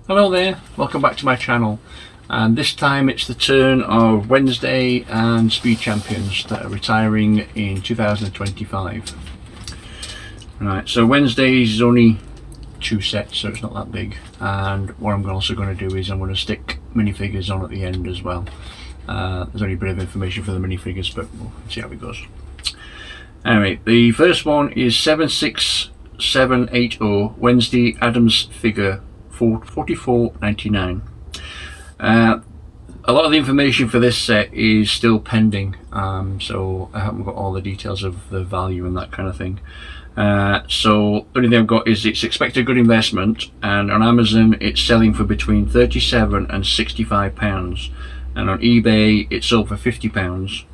Hello there, welcome back to my channel, and this time it's the turn of Wednesday and Speed Champions that are retiring in 2025. Right, so Wednesdays is only 2 sets, so it's not that big, and what I'm also going to do is I'm going to stick minifigures on at the end as well. There's only a bit of information for the minifigures, but we'll see how it goes. Anyway, the first one is 76780 Wednesday Adams figure for $44.99. A lot of the information for this set is still pending, so I haven't got all the details of the value and that kind of thing. So the only thing I've got is it's expected good investment, and on Amazon it's selling for between £37 and £65, and on eBay it's sold for £50.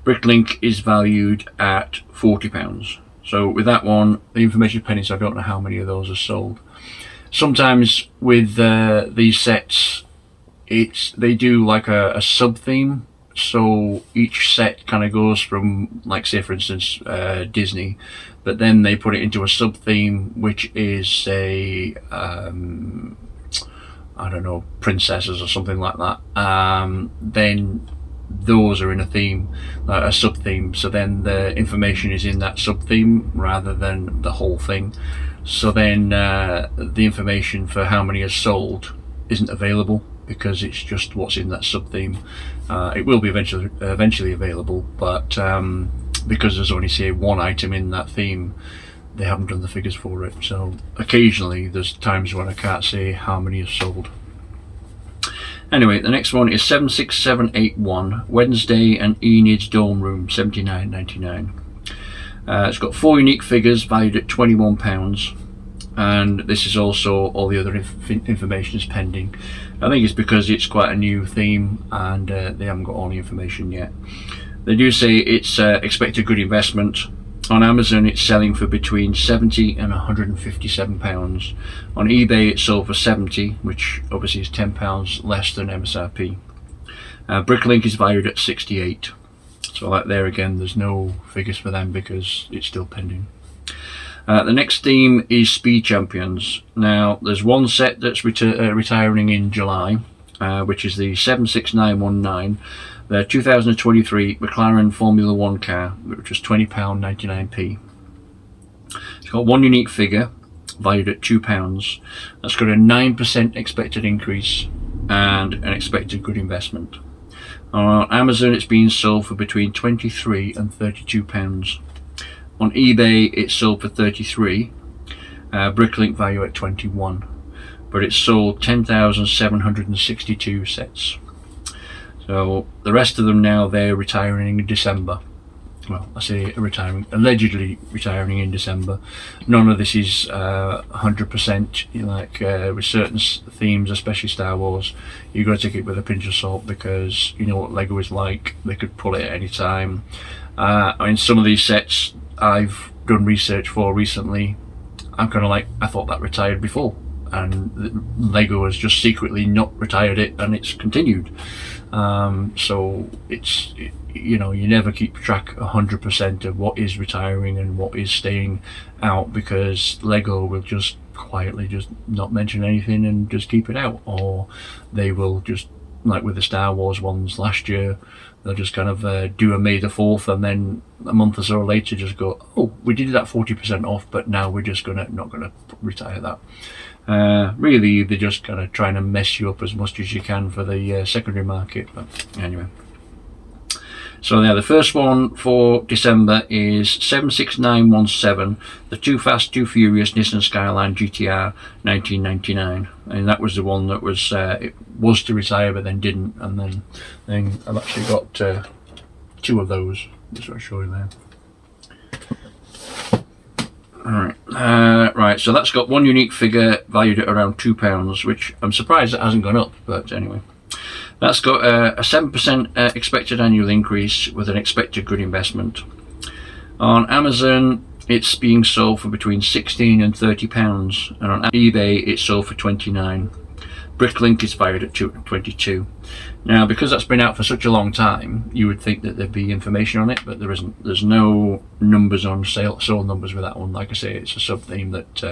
Bricklink is valued at £40. So with that one, the information is pending, so I don't know how many of those are sold. Sometimes with these sets, they do like a sub theme, so each set kind of goes from, like, say for instance Disney, but then they put it into a sub theme which is a I don't know, princesses or something like that. Then those are in a theme, a sub theme, so then the information is in that sub theme rather than the whole thing. So then the information for how many are sold isn't available because it's just what's in that sub theme. It will be eventually available, but because there's only, say, one item in that theme, they haven't done the figures for it. So occasionally there's times when I can't say how many are sold. Anyway, the next one is 76781 Wednesday and Enid's Dorm Room, $79.99. It's got 4 unique figures valued at £21, and this is also all the other information is pending. I think it's because it's quite a new theme and they haven't got all the information yet. They do say it's expected good investment. On Amazon it's selling for between £70 and £157. On eBay it's sold for £70, which obviously is £10 less than MSRP. Bricklink is valued at £68. So like there again, there's no figures for them because it's still pending. The next theme is Speed Champions. Now there's one set that's retiring in July, which is the 76919, the 2023 McLaren Formula 1 car, which was £20.99p. It's got one unique figure valued at £2. That's got a 9% expected increase and an expected good investment. On Amazon it's being sold for between £23 and £32. On eBay it's sold for £33, Bricklink value at £21, but it's sold 10,762 sets. So the rest of them now, they're retiring in December. Well, I say allegedly retiring in December. None of this is 100%. Like with certain themes, especially Star Wars, you've got to take it with a pinch of salt because you know what Lego is like. They could pull it at any time. I mean, some of these sets I've done research for recently, I'm kind of like, I thought that retired before, and Lego has just secretly not retired it, and it's continued. So you know, you never keep track 100% of what is retiring and what is staying out, because Lego will just quietly just not mention anything and just keep it out, or they will just, like with the Star Wars ones last year, they'll just kind of do a May the 4th and then a month or so later just go, oh, we did that 40% off, but now we're just not gonna retire that. Really, they're just kind of trying to mess you up as much as you can for the secondary market. But anyway, so now the first one for December is 76917, the Too Fast Too Furious Nissan Skyline GTR 1999, and that was the one that was it was to retire but then didn't, and then I've actually got 2 of those. Just want to show you there. Alright, right, so that's got one unique figure valued at around £2, which I'm surprised it hasn't gone up, but anyway. That's got a 7% expected annual increase with an expected good investment. On Amazon it's being sold for between £16 and £30, and on eBay it's sold for £29. Bricklink is valued at £22. Now, because that's been out for such a long time, you would think that there'd be information on it, but there isn't. There's no numbers on sold numbers with that one. Like I say, it's a sub theme that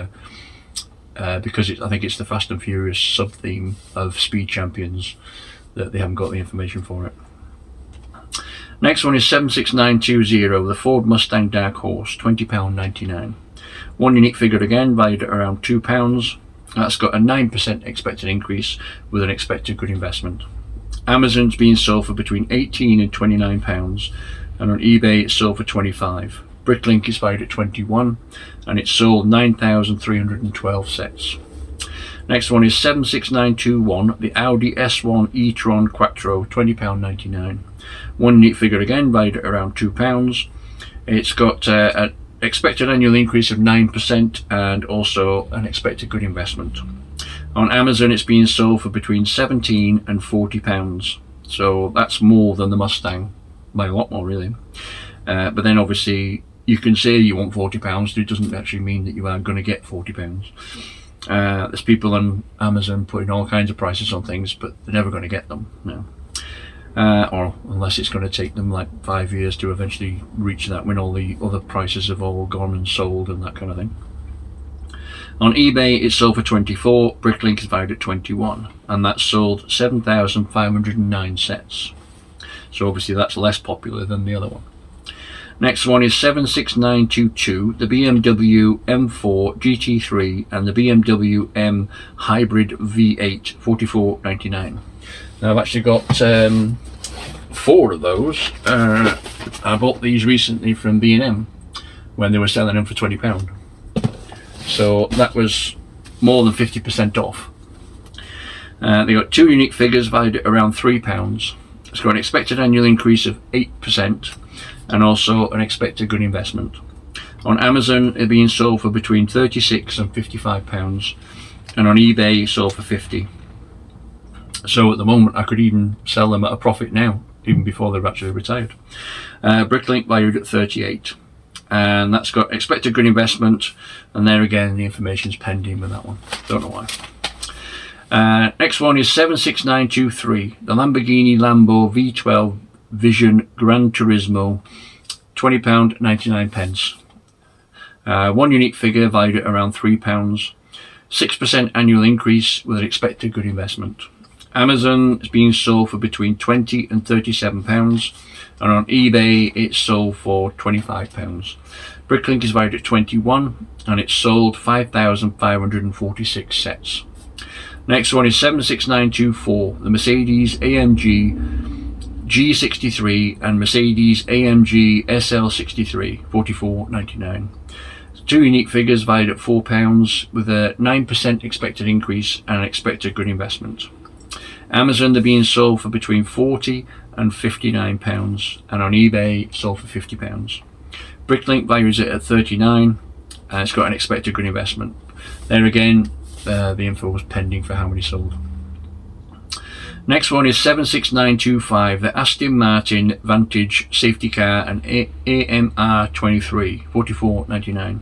because I think it's the Fast and Furious sub-theme of Speed Champions that they haven't got the information for it. Next one is 76920, the Ford Mustang Dark Horse, £20.99. One unique figure again, valued at around £2. That's got a 9% expected increase with an expected good investment. Amazon's being sold for between £18 and £29, and on eBay it's sold for £25. Bricklink is valued at £21, and it's sold 9,312 sets. Next one is 76921, the Audi S1 e-tron Quattro, £20.99. One unique figure again, valued at around £2. It's got an expected annual increase of 9% and also an expected good investment. On Amazon it's being sold for between £17 and £40, so that's more than the Mustang, by a lot more really. But then obviously you can say you want £40, but it doesn't actually mean that you are going to get £40. There's people on Amazon putting all kinds of prices on things, but they're never going to get them, no. Or unless it's going to take them like 5 years to eventually reach that, when all the other prices have all gone and sold and that kind of thing. On eBay it's sold for £24, Bricklink is valued at £21, and that's sold 7,509 sets. So obviously that's less popular than the other one. Next one is 76922, the BMW M4 GT3 and the BMW M Hybrid V8, £44.99. Now I've actually got 4 of those. I bought these recently from B&M when they were selling them for £20. So that was more than 50% off. They got 2 unique figures valued at around £3. It's got an expected annual increase of 8% and also an expected good investment. On Amazon they're being sold for between £36 and £55, and on eBay sold for £50. So at the moment I could even sell them at a profit now, even before they're actually retired. Bricklink valued at £38, and that's got expected good investment, and there again the information's pending with that one, don't know why. Next one is 76923, the Lamborghini Lambo V12 Vision Gran Turismo, £20.99. One unique figure valued at around £3, 6% annual increase with an expected good investment. Amazon is being sold for between £20 and £37, and on eBay it's sold for £25. Bricklink is valued at £21, and it's sold 5,546 sets. Next one is 76924, the Mercedes AMG G63 and Mercedes AMG SL63, £44.99. 2 unique figures valued at £4 with a 9% expected increase and an expected good investment. Amazon they're being sold for between £40 and £59, and on eBay sold for £50. Bricklink values it at £39, and it's got an expected good investment. There again the info was pending for how many sold. Next one is 76925, the Aston Martin Vantage safety car and AMR 23, £44.99.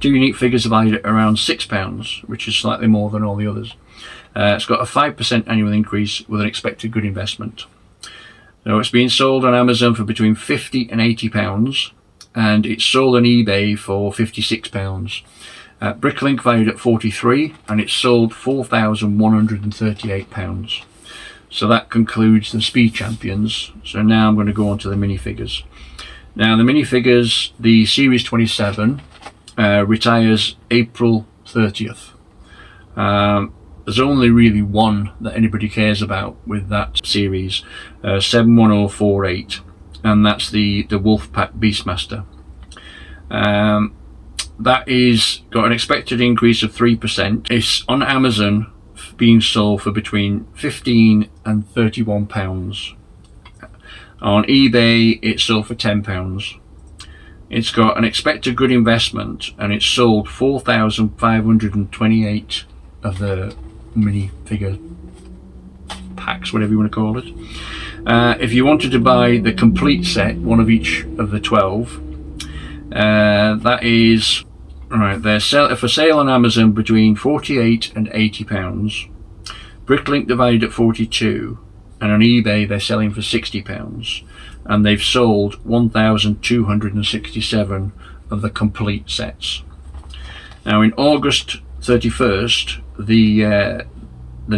2 unique figures valued at around £6, which is slightly more than all the others. It's got a 5% annual increase with an expected good investment. So it's being sold on Amazon for between £50 and £80, and it's sold on eBay for £56. Bricklink valued at £43, and it's sold £4,138. So that concludes the Speed Champions. So now I'm going to go on to the minifigures. Now the minifigures, the Series 27 retires April 30th. There's only really one that anybody cares about with that series, 71048, and that's the Wolfpack Beastmaster. That is got an expected increase of 3%. It's on Amazon being sold for between £15 and £31. On eBay it's sold for £10. It's got an expected good investment, and it's sold 4,528 of the minifigure packs, whatever you want to call it. If you wanted to buy the complete set, one of each of the 12, that is right. They're for sale on Amazon between £48 and £80. Bricklink divided at £42, and on eBay they're selling for £60, and they've sold 1,267 of the complete sets. Now in August 31st, the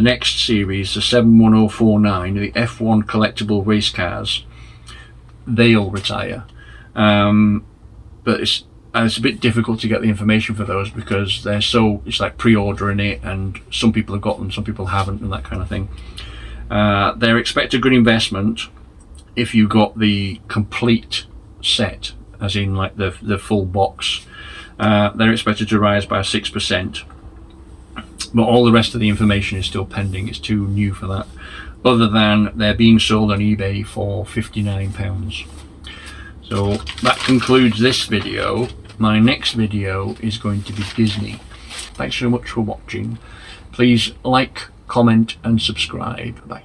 next series, the 71049, the F1 collectible race cars, they'll retire. But it's a bit difficult to get the information for those because it's like pre-ordering it, and some people have got them, some people haven't, and that kind of thing. They're expect a good investment if you got the complete set, as in like the full box. They're expected to rise by 6%, but all the rest of the information is still pending. It's too new for that, other than they're being sold on eBay for £59. So that concludes this video. My next video is going to be Disney. Thanks so much for watching. Please like, comment and subscribe. Bye.